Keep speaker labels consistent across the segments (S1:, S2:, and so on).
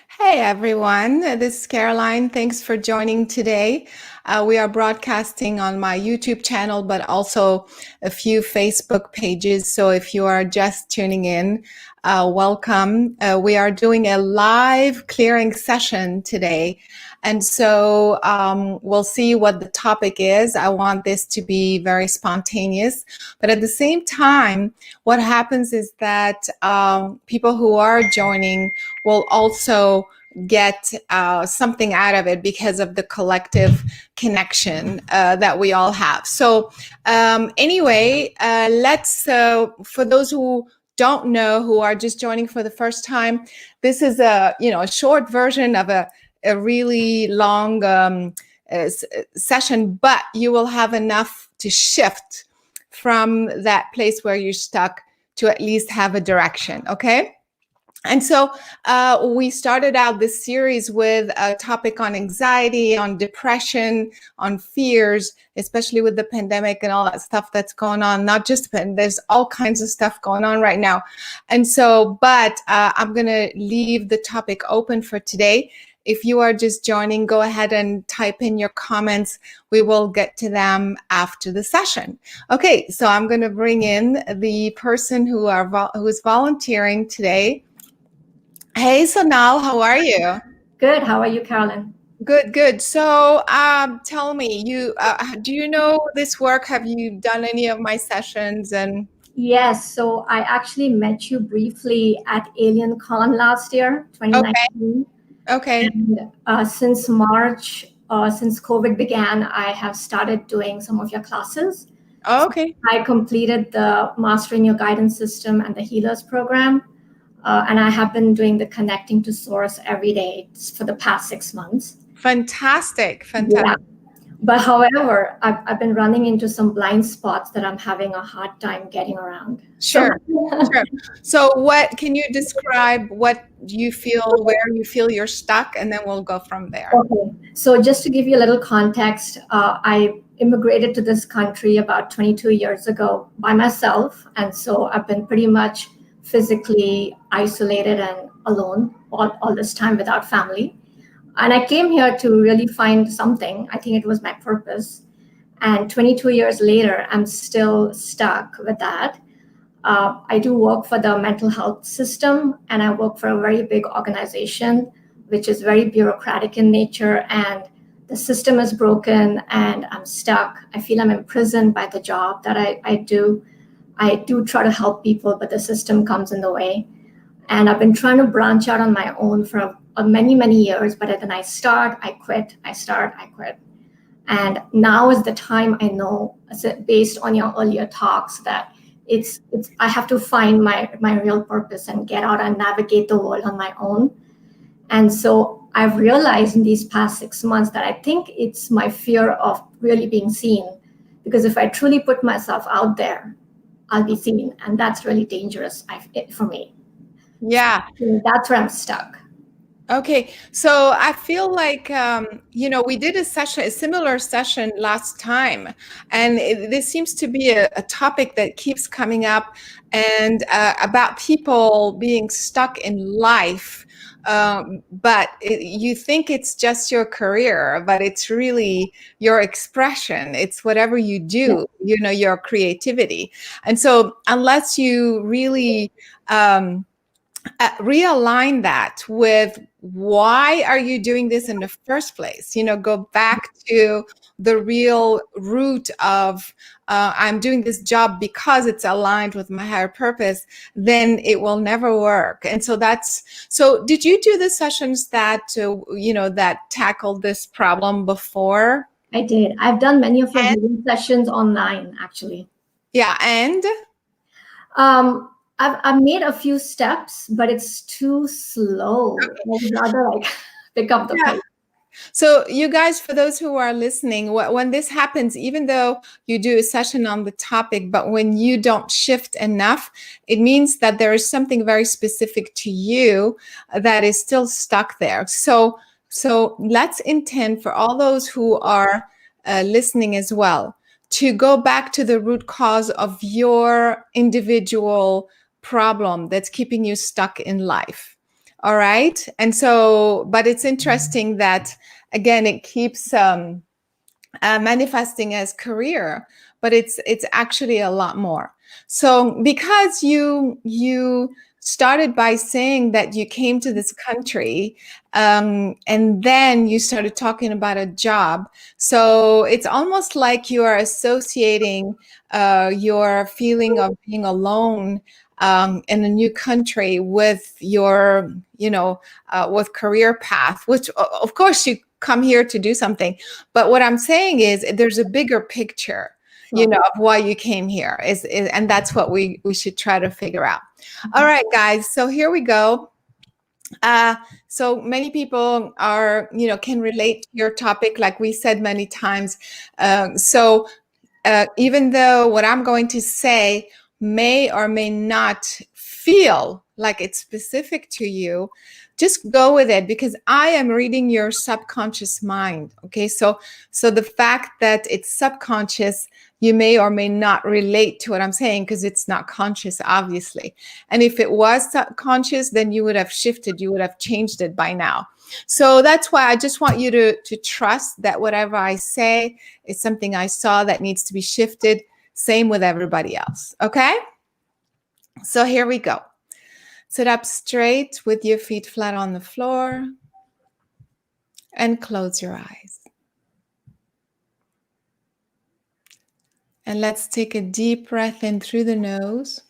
S1: Hey everyone, this is Caroline. Thanks for joining today. We are broadcasting on my YouTube channel, but also a few Facebook pages. So if you are just tuning in, welcome. We are doing a live clearing session today. And so we'll see what the topic is. I want this to be very spontaneous. But at the same time, what happens is that people who are joining will also get something out of it because of the collective connection that we all have. So anyway, let's, for those who don't know, who are just joining for the first time, this is a short version of a really long session, but you will have enough to shift from that place where you're stuck to at least have a direction, okay? And so we started out this series with a topic on anxiety, on depression, on fears, especially with the pandemic and all that stuff that's going on. Not just, there's all kinds of stuff going on right now. And so, but I'm going to leave the topic open for today. If you are just joining, go ahead and type in your comments. We will get to them after the session. Okay, so I'm going to bring in the person who is volunteering today. Hey, Sonal, how are you?
S2: Good. How are you, Carolyn?
S1: Good, good. So tell me, do you know this work? Have you done any of my sessions? And
S2: Yes. So I actually met you briefly at Alien Con last year, 2019.
S1: Okay.
S2: And since March, since COVID began, I have started doing some of your classes.
S1: Okay.
S2: So I completed the Mastering Your Guidance System and the Healers program. And I have been doing the Connecting to Source every day for the past 6 months.
S1: Fantastic. Fantastic.
S2: Yeah. But however, I've been running into some blind spots that I'm having a hard time getting around.
S1: Sure. Sure. So what can you describe what you feel, where you feel you're stuck, and then we'll go from there.
S2: Okay. So just to give you a little context, I immigrated to this country about 22 years ago by myself. And so I've been pretty much physically isolated and alone all this time without family. And I came here to really find something. I think it was my purpose. And 22 years later, I'm still stuck with that. I do work for the mental health system, and I work for a very big organization, which is very bureaucratic in nature. And the system is broken, and I'm stuck. I feel I'm imprisoned by the job that I do. I do try to help people, but the system comes in the way. And I've been trying to branch out on my own for many, many years, but then I start, I quit, I start, I quit. And now is the time I know, based on your earlier talks, that it's I have to find my real purpose and get out and navigate the world on my own. And so I've realized in these past 6 months that I think it's my fear of really being seen, because if I truly put myself out there, I'll be seen, and that's really dangerous for me.
S1: Yeah.
S2: So that's where I'm stuck.
S1: Okay, so I feel like, we did a similar session last time, and this seems to be a topic that keeps coming up, and about people being stuck in life. But you think it's just your career, but it's really your expression. It's whatever you do, your creativity. And so unless you really realign that with why are you doing this in the first place, go back to the real root of I'm doing this job because it's aligned with my higher purpose, then it will never work. And so did you do the sessions that that tackled this problem before?
S2: I did. I've done many of your sessions online, actually.
S1: Yeah. And
S2: I've made a few steps, but it's too slow. Okay. I would rather pick up the pace.
S1: So you guys, for those who are listening, when this happens, even though you do a session on the topic, but when you don't shift enough, it means that there is something very specific to you that is still stuck there. So let's intend for all those who are listening as well to go back to the root cause of your individual problem that's keeping you stuck in life. All right. And so, but it's interesting that, again, it keeps manifesting as career, but it's actually a lot more. So because you started by saying that you came to this country, and then you started talking about a job, so it's almost like you are associating your feeling of being alone in a new country with your, with career path, which of course you come here to do something. But what I'm saying is there's a bigger picture, of why you came here and that's what we should try to figure out. All right, guys. So here we go. So many people are, can relate to your topic, like we said many times. So even though what I'm going to say may or may not feel like it's specific to you, just go with it, because I am reading your subconscious mind. Okay, so the fact that it's subconscious, you may or may not relate to what I'm saying because it's not conscious, obviously. And if it was conscious, then you would have shifted, you would have changed it by now. So that's why I just want you to trust that whatever I say is something I saw that needs to be shifted. Same with everybody else. Okay? So here we go. Sit up straight with your feet flat on the floor and close your eyes. And let's take a deep breath in through the nose.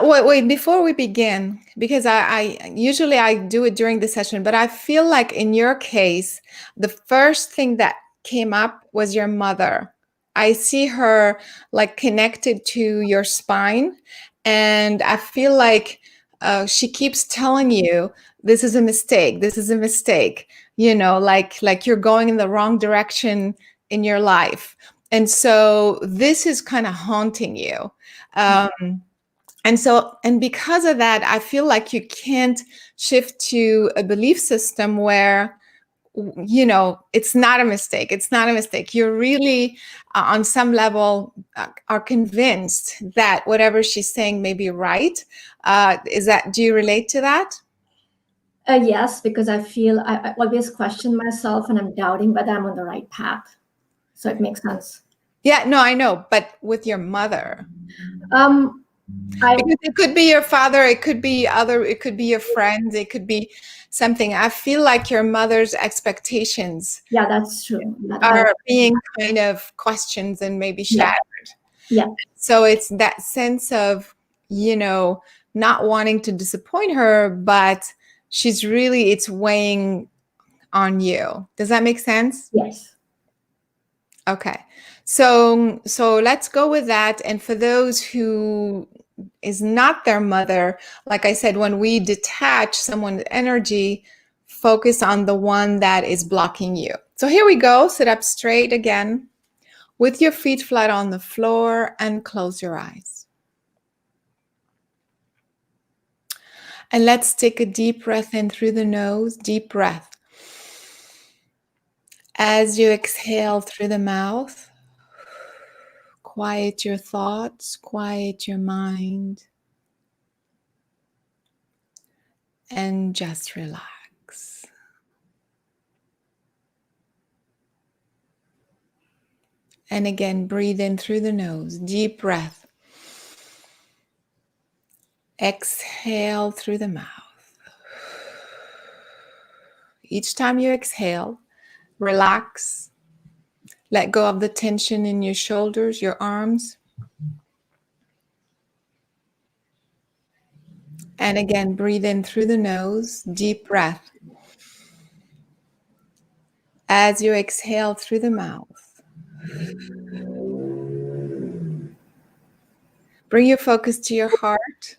S1: Wait, before we begin, because I usually I do it during the session, but I feel like in your case, the first thing that came up was your mother. I see her like connected to your spine, and I feel like she keeps telling you, this is a mistake, this is a mistake, like you're going in the wrong direction in your life. And so this is kind of haunting you. And because of that, I feel like you can't shift to a belief system where, it's not a mistake. It's not a mistake. You're really, on some level, are convinced that whatever she's saying may be right. Do you relate to that?
S2: Yes, because I feel I always question myself and I'm doubting whether I'm on the right path. So it makes sense.
S1: Yeah, no, I know. But with your mother,
S2: because
S1: it could be your father, it could be your friends, it could be something. I feel like your mother's expectations,
S2: yeah, that's true,
S1: are being kind of questioned and maybe shattered.
S2: Yeah.
S1: So it's that sense of, not wanting to disappoint her, but it's weighing on you. Does that make sense?
S2: Yes.
S1: Okay. So let's go with that. And for those who is not their mother, like I said, when we detach someone's energy, focus on the one that is blocking you. So here we go. Sit up straight again with your feet flat on the floor and close your eyes. And let's take a deep breath in through the nose. Deep breath. As you exhale through the mouth, quiet your thoughts, quiet your mind, and just relax. And again, breathe in through the nose. Deep breath. Exhale through the mouth. Each time you exhale, relax. Let go of the tension in your shoulders, your arms. And again, breathe in through the nose. Deep breath. As you exhale through the mouth, bring your focus to your heart,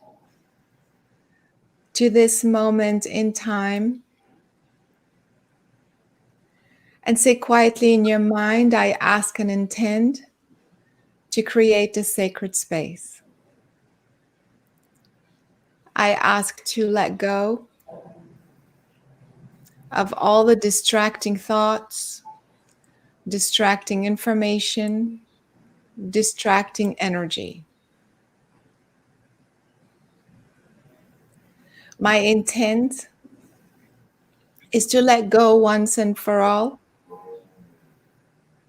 S1: to this moment in time, and say quietly in your mind, I ask and intend to create a sacred space. I ask to let go of all the distracting thoughts, distracting information, distracting energy. My intent is to let go once and for all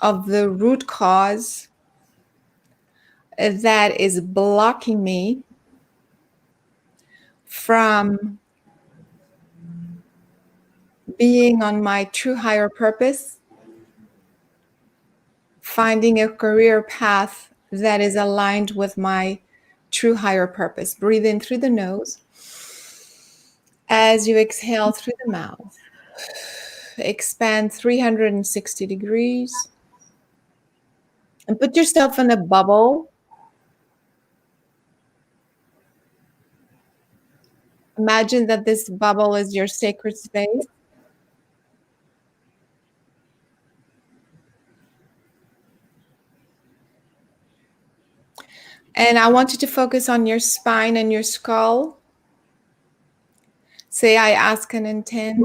S1: of the root cause that is blocking me from being on my true higher purpose, finding a career path that is aligned with my true higher purpose. Breathe in through the nose. As you exhale through the mouth, expand 360 degrees and put yourself in a bubble. Imagine that this bubble is your sacred space. And I want you to focus on your spine and your skull. Say, I ask and intend.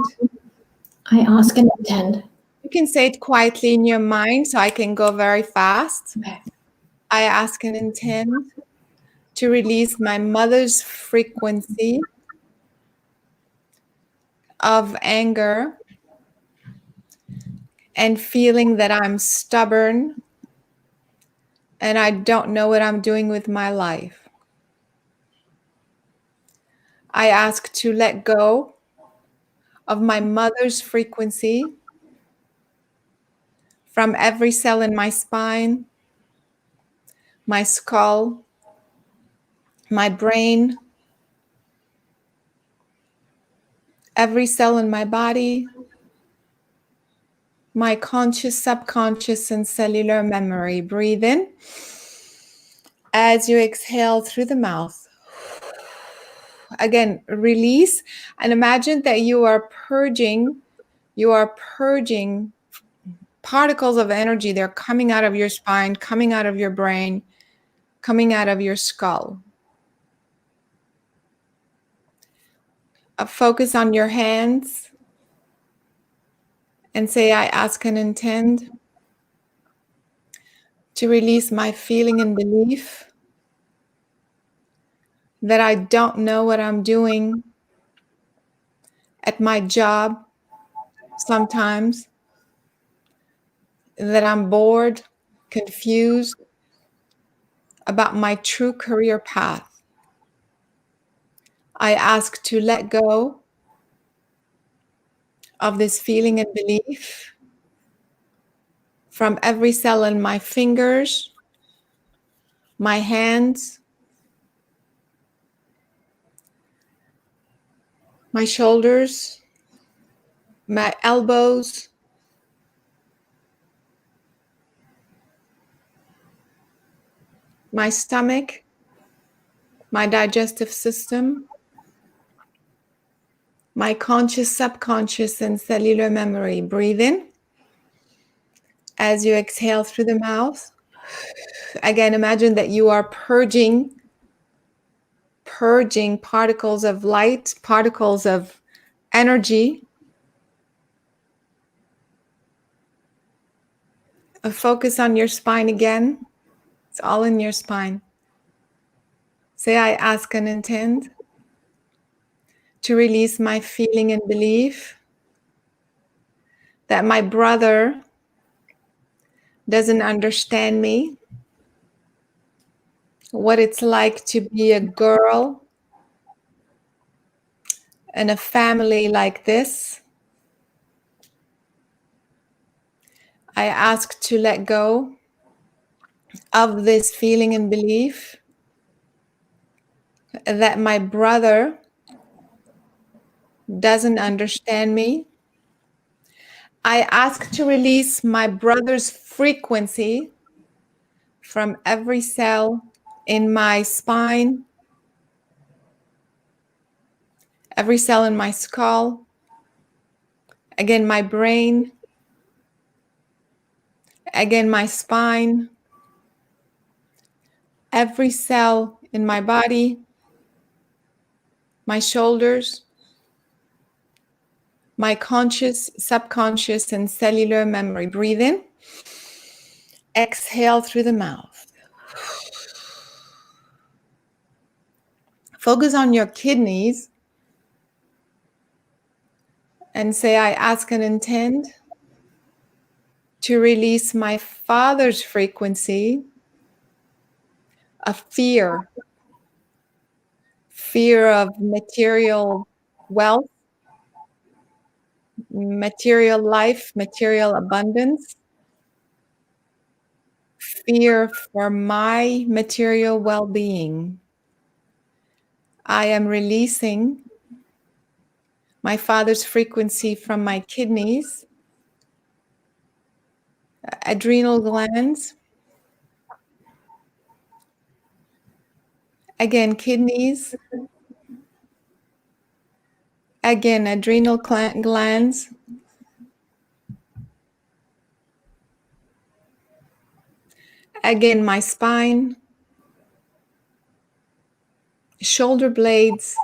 S2: I ask and intend.
S1: You can say it quietly in your mind so I can go very fast.
S2: Okay.
S1: I ask and intend to release my mother's frequency of anger and feeling that I'm stubborn and I don't know what I'm doing with my life. I ask to let go of my mother's frequency from every cell in my spine, my skull, my brain, every cell in my body, my conscious, subconscious, and cellular memory. Breathe in. As you exhale through the mouth, again, release and imagine that you are purging particles of energy. They're coming out of your spine, coming out of your brain, coming out of your skull. Focus on your hands and say, I ask and intend to release my feeling and belief that I don't know what I'm doing at my job sometimes, that I'm bored, confused about my true career path. I ask to let go of this feeling and belief from every cell in my fingers, my hands, my shoulders, my elbows, my stomach, my digestive system, my conscious, subconscious, and cellular memory. Breathe in. As you exhale through the mouth, again, imagine that you are purging particles of light, particles of energy. Focus on your spine again. It's all in your spine. Say, I ask and intend to release my feeling and belief that my brother doesn't understand me, what it's like to be a girl in a family like this. I ask to let go of this feeling and belief that my brother doesn't understand me. I ask to release my brother's frequency from every cell in my spine, every cell in my skull, again, my brain, again, my spine, every cell in my body, my shoulders, my conscious, subconscious, and cellular memory. Breathe in. Exhale through the mouth. Focus on your kidneys and say, I ask and intend to release my father's frequency of fear, fear of material wealth, material life, material abundance, fear for my material well-being. I am releasing my father's frequency from my kidneys, adrenal glands, again, kidneys, again, adrenal glands, again, my spine, shoulder blades,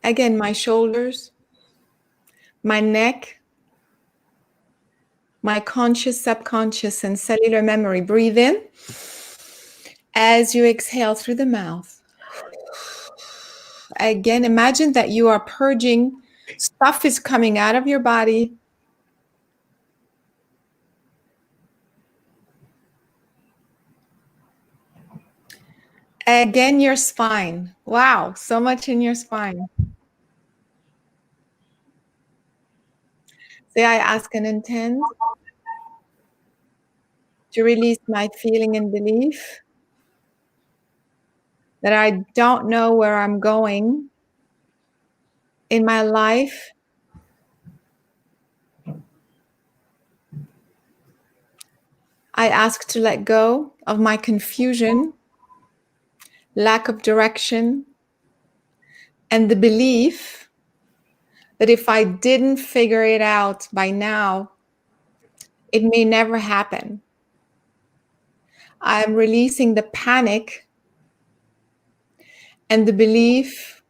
S1: again, my shoulders, my neck, my conscious, subconscious, and cellular memory. Breathe in as you exhale through the mouth. Again, imagine that you are purging. Stuff is coming out of your body. Again, your spine. Wow, so much in your spine. Say, I ask and intend to release my feeling and belief that I don't know where I'm going in my life. I ask to let go of my confusion, lack of direction, and the belief that if I didn't figure it out by now, it may never happen. I'm releasing the panic and the belief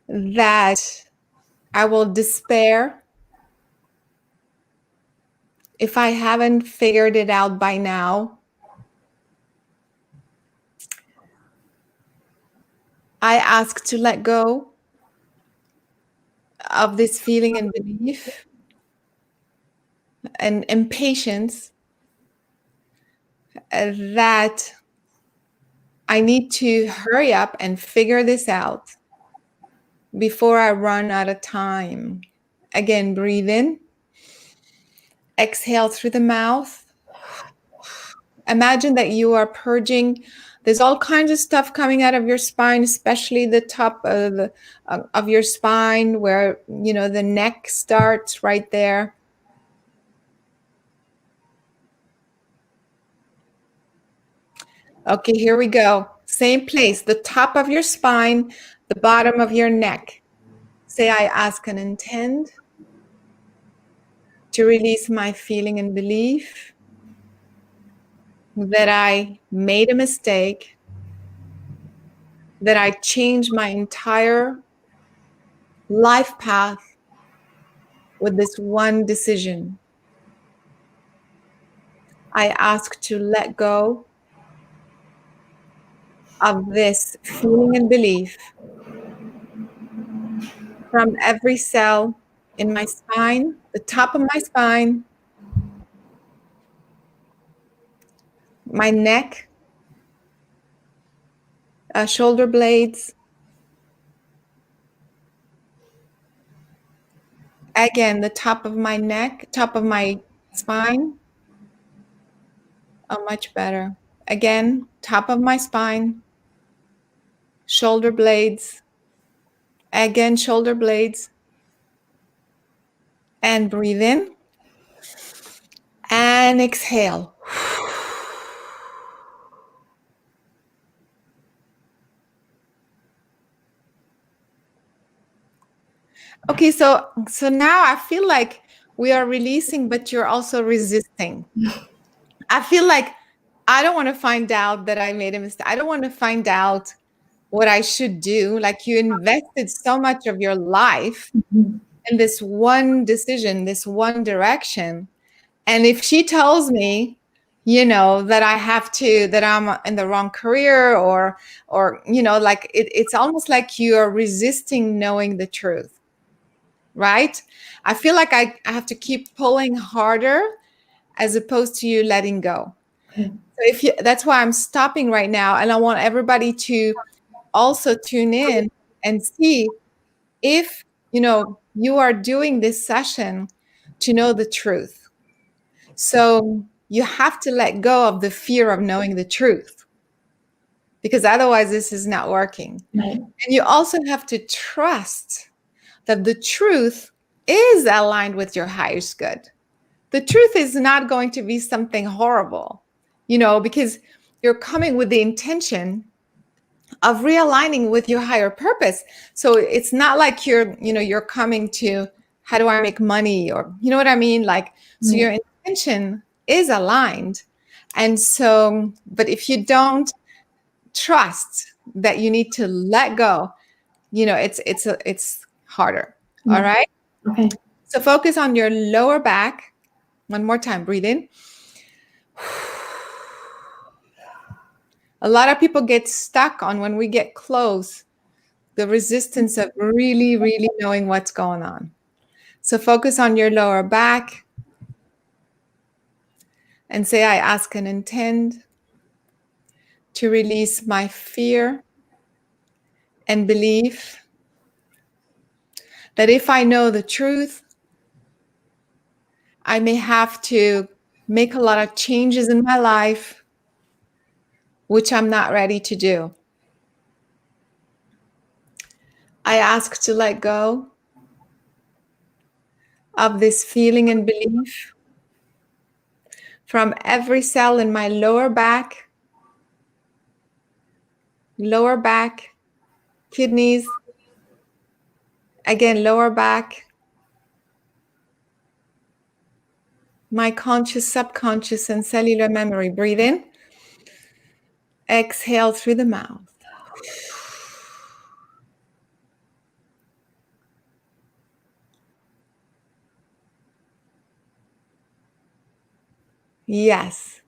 S1: that I will despair if I haven't figured it out by now. I ask to let go of this feeling and belief and impatience that I need to hurry up and figure this out before I run out of time. Again, breathe in, exhale through the mouth. Imagine that you are purging. There's all kinds of stuff coming out of your spine, especially the top of your spine where, you know, the neck starts right there. Okay, here we go. Same place, the top of your spine, the bottom of your neck. Say, I ask and intend to release my feeling and belief that I made a mistake, that I changed my entire life path with this one decision. I ask to let go of this feeling and belief from every cell in my spine, the top of my spine, my neck, shoulder blades, again, the top of my neck, top of my spine. Oh, much better. Again, top of my spine, shoulder blades, again, shoulder blades, and breathe in and exhale. Okay, so now I feel like we are releasing, but you're also resisting. I feel like I don't want to find out that I made a mistake. I don't want to find out what I should do. Like, you invested so much of your life in this one decision, this one direction. And if she tells me that I have to, that I'm in the wrong career, or like it's almost like you're resisting knowing the truth, right? I feel like I have to keep pulling harder as opposed to you letting go.
S2: Okay.
S1: So that's why I'm stopping right now, and I want everybody to also tune in and see if you are doing this session to know the truth. So you have to let go of the fear of knowing the truth, because otherwise this is not working.
S2: Right.
S1: And you also have to trust that the truth is aligned with your highest good. The truth is not going to be something horrible, because you're coming with the intention of realigning with your higher purpose. So it's not like you're coming to, how do I make money, or you know what I mean? Like, so
S2: Right.
S1: your intention is aligned. And so, but if you don't trust that you need to let go, it's harder. All right.
S2: Okay.
S1: So focus on your lower back. One more time, breathe in. A lot of people get stuck on, when we get close, the resistance of really, really knowing what's going on. So focus on your lower back and say, I ask and intend to release my fear and belief that if I know the truth, I may have to make a lot of changes in my life, which I'm not ready to do. I ask to let go of this feeling and belief from every cell in my lower back, kidneys, again, lower back, my conscious, subconscious, and cellular memory. Breathe in. Exhale through the mouth. Yes.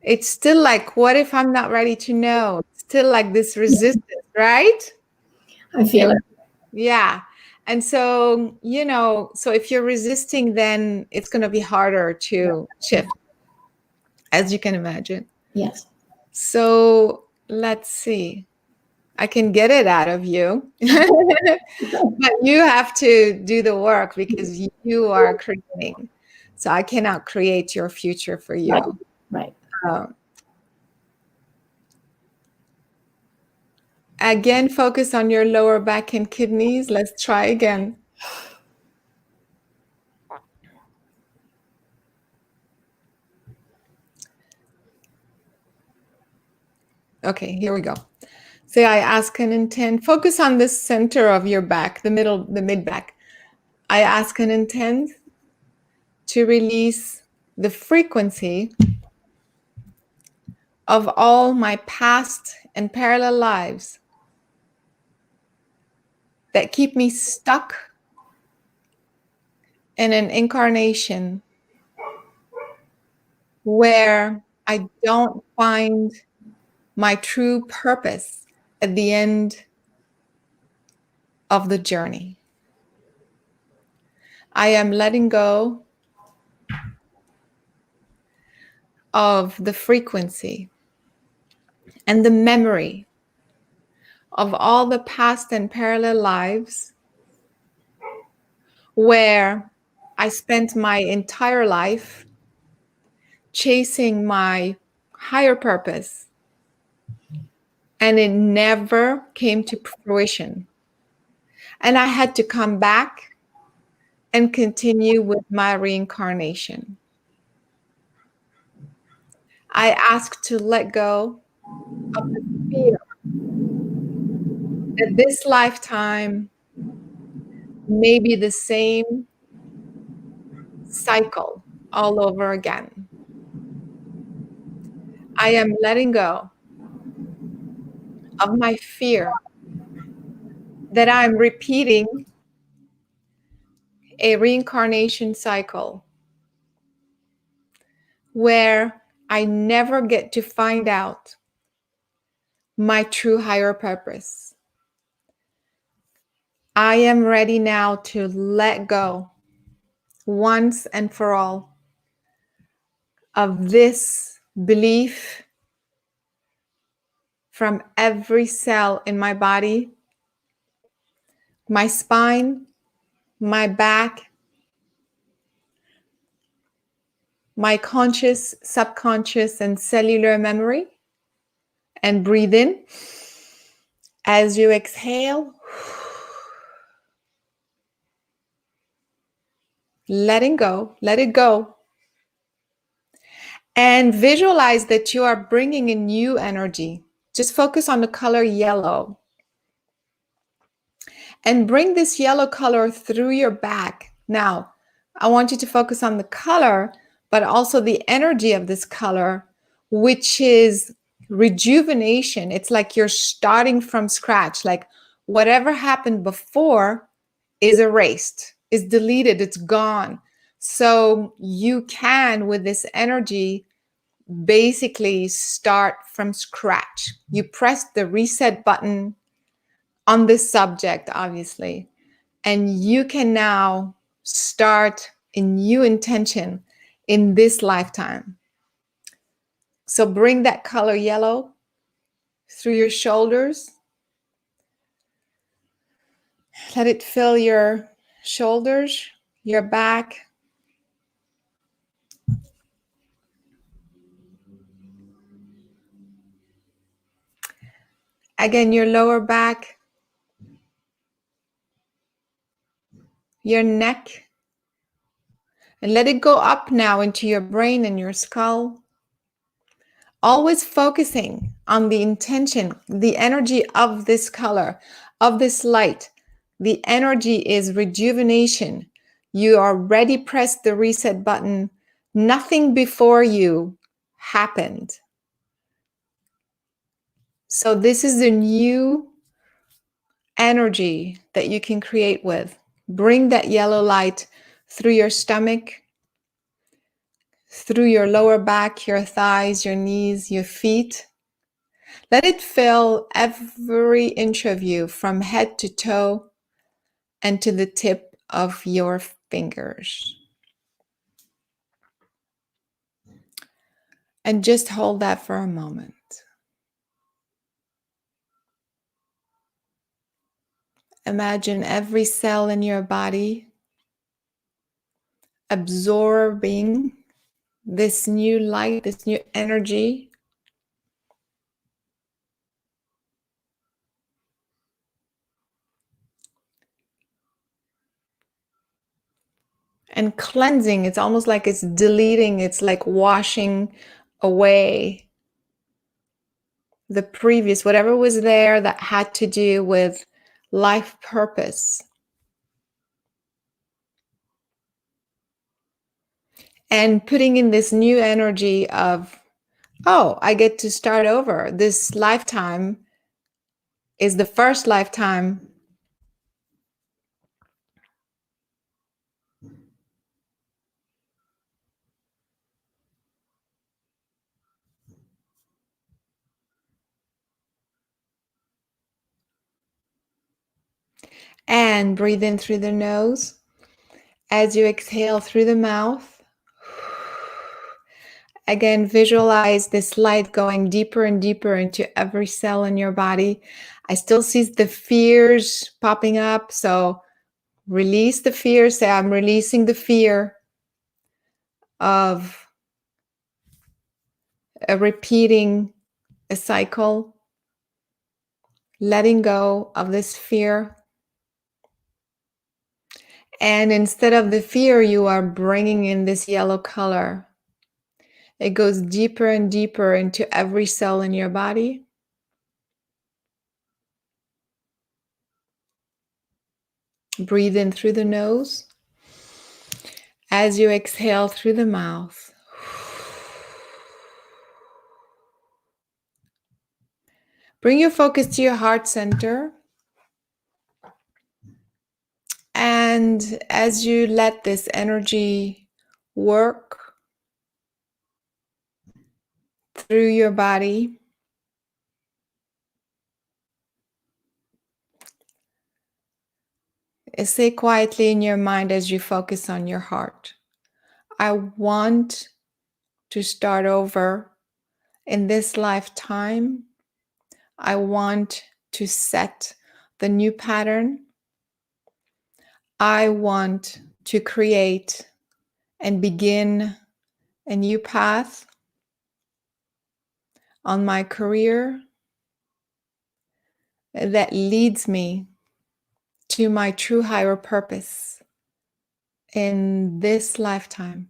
S1: It's still like, what if I'm not ready to know? It's still like this resistance, right?
S2: I feel it.
S1: Yeah. And so, so if you're resisting, then it's going to be harder to shift, as you can imagine.
S2: Yes.
S1: So let's see. I can get it out of you, but you have to do the work, because you are creating. So I cannot create your future for you.
S2: Right.
S1: Again, focus on your lower back and kidneys. Let's try again. Okay, here we go. Say, I ask and intend. Focus on the center of your back, the mid back. I ask and intend to release the frequency of all my past and parallel lives that keep me stuck in an incarnation where I don't find my true purpose at the end of the journey. I am letting go of the frequency and the memory of all the past and parallel lives where I spent my entire life chasing my higher purpose, and it never came to fruition. And I had to come back and continue with my reincarnation. I asked to let go of the fear that this lifetime may be the same cycle all over again. I am letting go of my fear that I'm repeating a reincarnation cycle where I never get to find out my true higher purpose. I am ready now to let go once and for all of this belief from every cell in my body, my spine, my back, my conscious, subconscious, and cellular memory. And breathe in. As you exhale, letting go, let it go. And visualize that you are bringing in new energy. Just focus on the color yellow. And bring this yellow color through your back. Now, I want you to focus on the color, but also the energy of this color, which is rejuvenation. It's like you're starting from scratch. Like whatever happened before is erased, is deleted, it's gone. So you can, with this energy, basically start from scratch. You press the reset button on this subject, obviously, and you can now start a new intention in this lifetime. So bring that color yellow through your shoulders. Let it fill your shoulders, your back, again, your lower back, your neck, and let it go up now into your brain and your skull. Always focusing on the intention, the energy of this color, of this light. The energy is rejuvenation. You already pressed the reset button. Nothing before you happened. So this is a new energy that you can create with. Bring that yellow light through your stomach, through your lower back, your thighs, your knees, your feet. Let it fill every inch of you from head to toe and to the tip of your fingers. And just hold that for a moment. Imagine every cell in your body absorbing this new light, this new energy. And cleansing, it's almost like it's deleting, it's like washing away the previous, whatever was there that had to do with life purpose. And putting in this new energy of, oh, I get to start over. This lifetime is the first lifetime. And breathe in through the nose. As you exhale through the mouth, again, visualize this light going deeper and deeper into every cell in your body. I still see the fears popping up. So release the fear. Say, I'm releasing the fear of repeating a cycle, letting go of this fear. And instead of the fear, you are bringing in this yellow color. It goes deeper and deeper into every cell in your body. Breathe in through the nose. As you exhale through the mouth. Bring your focus to your heart center. And as you let this energy work, through your body. Say quietly in your mind as you focus on your heart. I want to start over in this lifetime. I want to set the new pattern. I want to create and begin a new path on my career that leads me to my true higher purpose in this lifetime.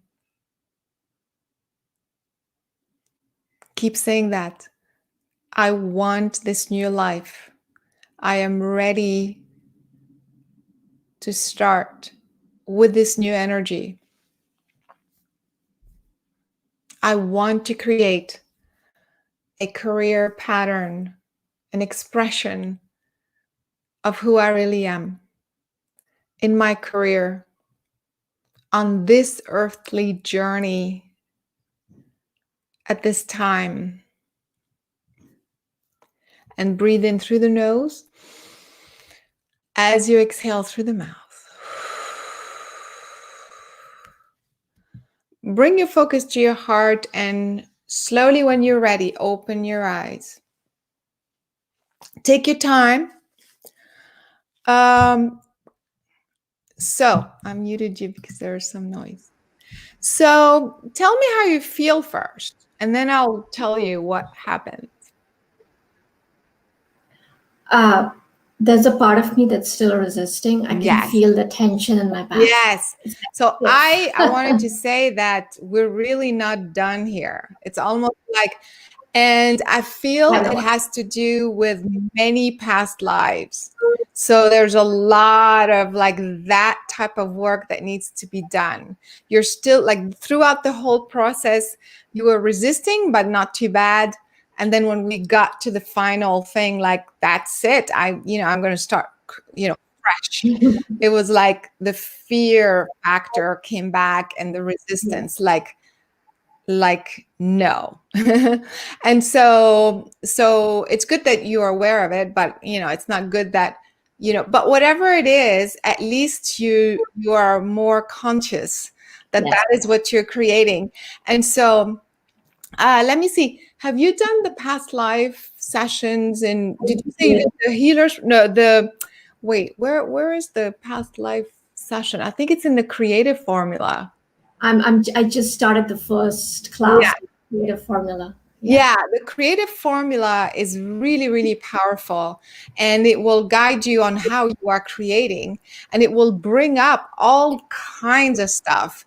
S1: Keep saying that. I want this new life. I am ready to start with this new energy. I want to create a career pattern, an expression of who I really am in my career on this earthly journey at this time. And breathe in through the nose as you exhale through the mouth. Bring your focus to your heart and slowly, when you're ready, open your eyes. Take your time. So I muted you because there's some noise. So tell me how you feel first, and then I'll tell you what happened.
S2: There's a part of me that's still resisting. I can feel the tension in my back.
S1: Yes. So I wanted to say that we're really not done here. It's almost like, and I feel it has to do with many past lives. So there's a lot of like that type of work that needs to be done. You're still like throughout the whole process, you were resisting, but not too bad. And then when we got to the final thing, like, that's it. I'm going to start, fresh. It was like the fear factor came back and the resistance, like no. And so it's good that you are aware of it, but it's not good that, but whatever it is, at least you are more conscious that that is what you're creating. And so let me see. Have you done the past life sessions? And did you say the healers? No, wait, where is the past life session? I think it's in the creative formula.
S2: I just started the first class, creative formula.
S1: Yeah, the creative formula is really, really powerful, and it will guide you on how you are creating, and it will bring up all kinds of stuff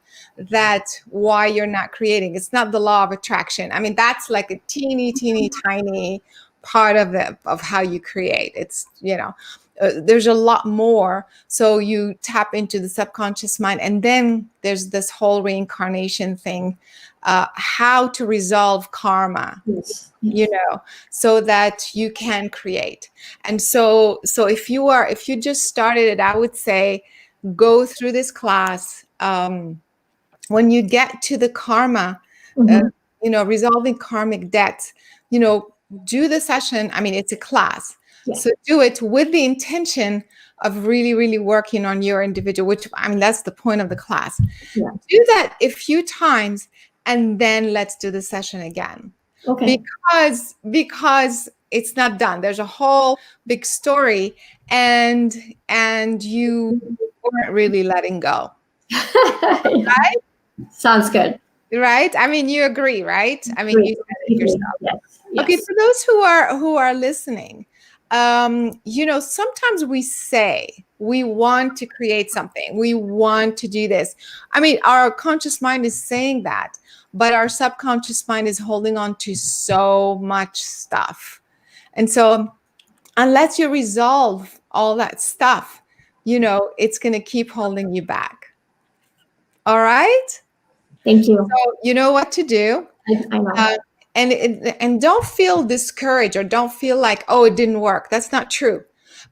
S1: that why you're not creating. It's not the law of attraction. I mean, that's like a teeny tiny part of how you create. It's, there's a lot more. So you tap into the subconscious mind, and then there's this whole reincarnation thing, how to resolve karma, so that you can create. And so if you just started it, I would say go through this class. When you get to the karma, resolving karmic debts, do the session. I mean, it's a class. So do it with the intention of really, really working on your individual, which, I mean, that's the point of the class. Do that a few times, and then let's do the session again. Okay. Because it's not done. There's a whole big story, and you weren't really letting go. Right?
S2: Sounds good.
S1: Right? I mean, you agree, right? I mean, you said it yourself. Yes. Okay, for those who are listening, sometimes we say we want to create something, we want to do this. I mean, our conscious mind is saying that, but our subconscious mind is holding on to so much stuff. And so unless you resolve all that stuff, it's going to keep holding you back. All right?
S2: Thank you.
S1: So you know what to do.
S2: I know.
S1: And don't feel discouraged, or don't feel like, oh, it didn't work. That's not true,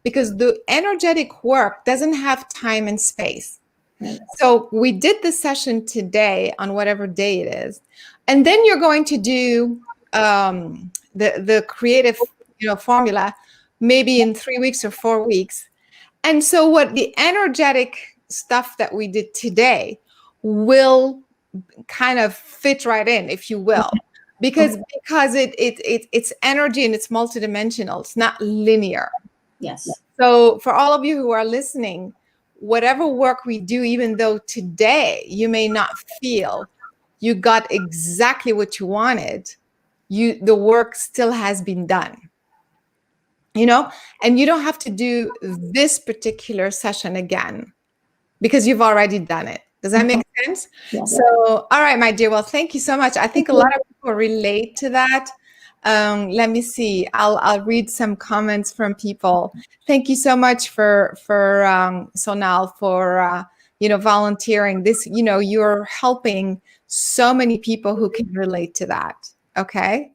S1: because the energetic work doesn't have time and space. Right. So we did the session today on whatever day it is, and then you're going to do the creative, formula, maybe in 3 weeks or 4 weeks. And so what the energetic stuff that we did today will kind of fit right in, if you will, because it's energy and it's multidimensional. It's not linear.
S3: Yes.
S1: So for all of you who are listening, whatever work we do, even though today you may not feel you got exactly what you wanted, the work still has been done. And you don't have to do this particular session again because you've already done it. Does that make sense?
S3: Yeah.
S1: So, all right, my dear. Well, thank you so much. I think a lot of people relate to that. Let me see. I'll read some comments from people. Thank you so much for Sonal for volunteering. This, you're helping so many people who can relate to that. Okay.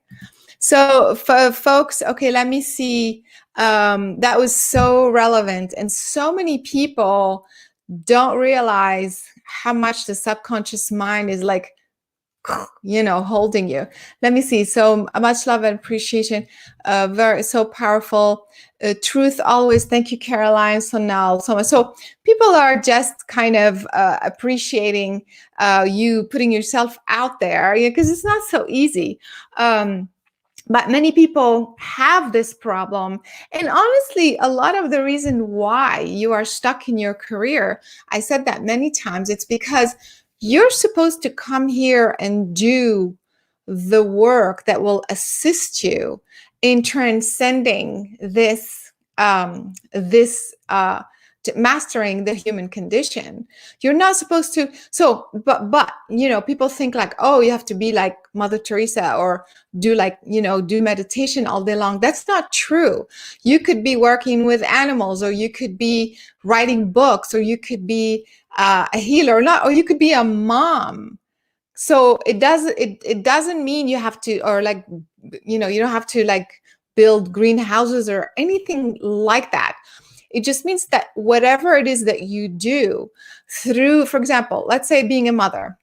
S1: So for folks, okay, let me see. That was so relevant, and so many people don't realize how much the subconscious mind is like, holding you. Let me see. So much love and appreciation. So powerful. Truth always. Thank you, Caroline. Sonal. So people are just kind of appreciating you putting yourself out there, because it's not so easy. But many people have this problem. And honestly, a lot of the reason why you are stuck in your career, I said that many times, it's because you're supposed to come here and do the work that will assist you in transcending mastering the human condition. You're not supposed to. So, but people think like, oh, you have to be like Mother Teresa or do meditation all day long. That's not true. You could be working with animals, or you could be writing books, or you could be a healer, or you could be a mom. So it doesn't mean you have to, or you don't have to build greenhouses or anything like that. It just means that whatever it is that you do through, for example, let's say being a mother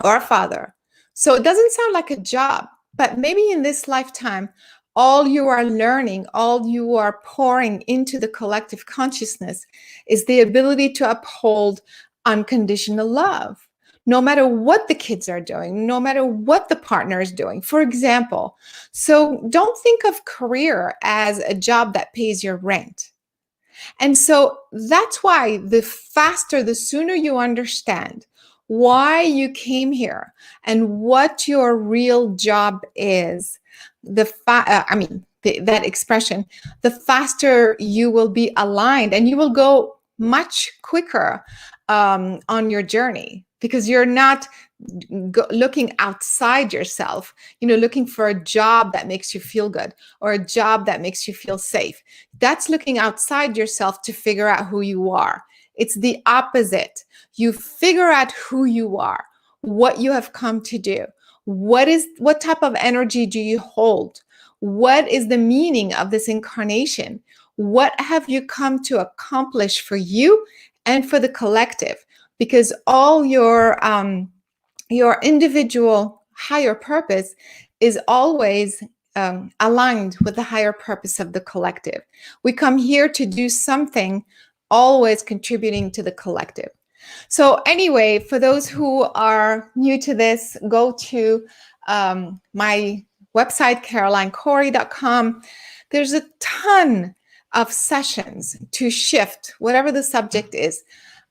S1: or a father. So it doesn't sound like a job, but maybe in this lifetime, all you are learning, all you are pouring into the collective consciousness is the ability to uphold unconditional love. No matter what the kids are doing, no matter what the partner is doing, for example. So don't think of career as a job that pays your rent. And so that's why the sooner you understand why you came here and what your real job is, that expression, the faster you will be aligned and you will go much quicker on your journey, because you're not looking outside yourself, looking for a job that makes you feel good or a job that makes you feel safe. That's looking outside yourself to figure out who you are. It's the opposite. You figure out who you are, what you have come to do. What type of energy do you hold? What is the meaning of this incarnation? What have you come to accomplish for you and for the collective? Because all your individual higher purpose is always aligned with the higher purpose of the collective. We come here to do something, always contributing to the collective. So anyway, for those who are new to this, go to my website, carolinecory.com. There's a ton of sessions to shift, whatever the subject is.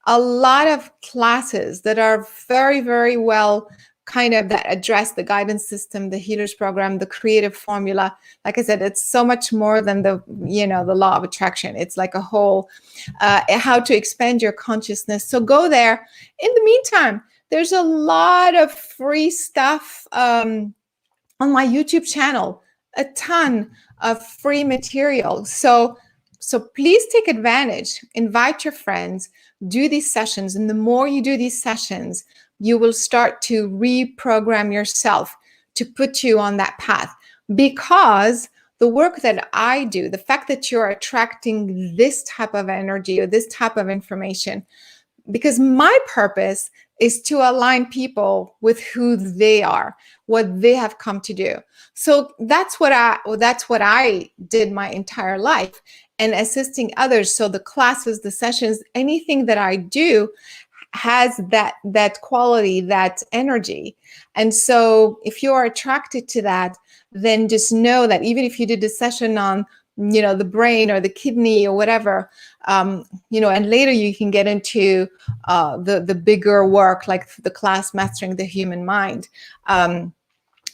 S1: A lot of classes that are very, very well that address the guidance system, the healers program, the creative formula. Like I said, it's so much more than the law of attraction. It's like a whole how to expand your consciousness. So go there. In the meantime, there's a lot of free stuff on my YouTube channel, a ton of free material. So please take advantage, invite your friends, do these sessions. And the more you do these sessions, you will start to reprogram yourself to put you on that path. Because the work that I do, the fact that you're attracting this type of energy or this type of information, because my purpose is to align people with who they are, what they have come to do. So that's what I did my entire life, and assisting others. So the classes, the sessions, anything that I do has that quality, that energy. And so if you are attracted to that, then just know that even if you did a session on, the brain or the kidney or whatever, and later you can get into the bigger work, like the class Mastering the Human Mind.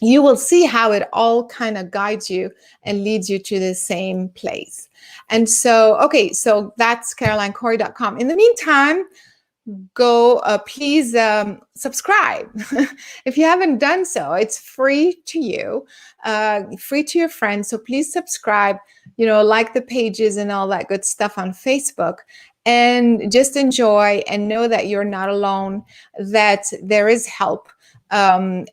S1: You will see how it all kind of guides you and leads you to the same place. And so, okay, so that's CarolineCory.com. In the meantime, go please subscribe. If you haven't done so, it's free to you, free to your friends. So please subscribe, like the pages and all that good stuff on Facebook, and just enjoy and know that you're not alone, that there is help. And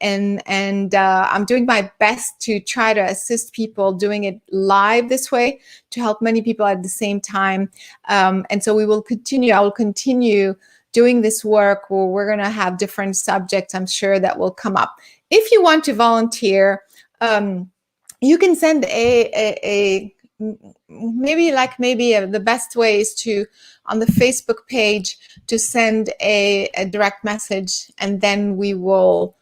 S1: I'm doing my best to try to assist people doing it live this way to help many people at the same time. And so I will continue doing this work where we're going to have different subjects, I'm sure, that will come up. If you want to volunteer, you can send the best way is to, on the Facebook page, to send a direct message, and then we will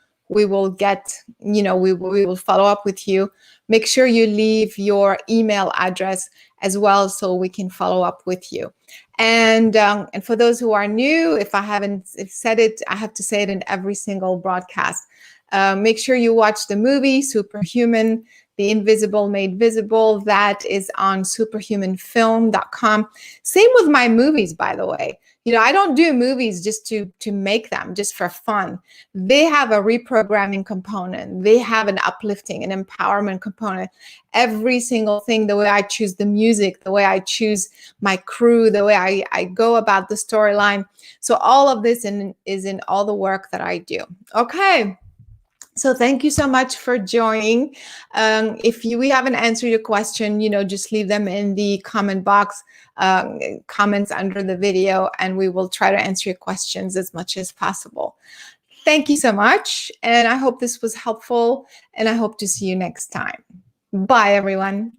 S1: get, we will follow up with you. Make sure you leave your email address as well, so we can follow up with you. And for those who are new, if I haven't said it, I have to say it in every single broadcast. Make sure you watch the movie Superhuman, The Invisible Made Visible. That is on superhumanfilm.com. Same with my movies, by the way. I don't do movies just to make them, just for fun. They have a reprogramming component. They have an uplifting, an empowerment component. Every single thing, the way I choose the music, the way I choose my crew, the way I go about the storyline. So all of this is in all the work that I do. Okay. So thank you so much for joining. If we haven't answered your question, just leave them in the comment box, comments under the video, and we will try to answer your questions as much as possible. Thank you so much, and I hope this was helpful, and I hope to see you next time. Bye, everyone.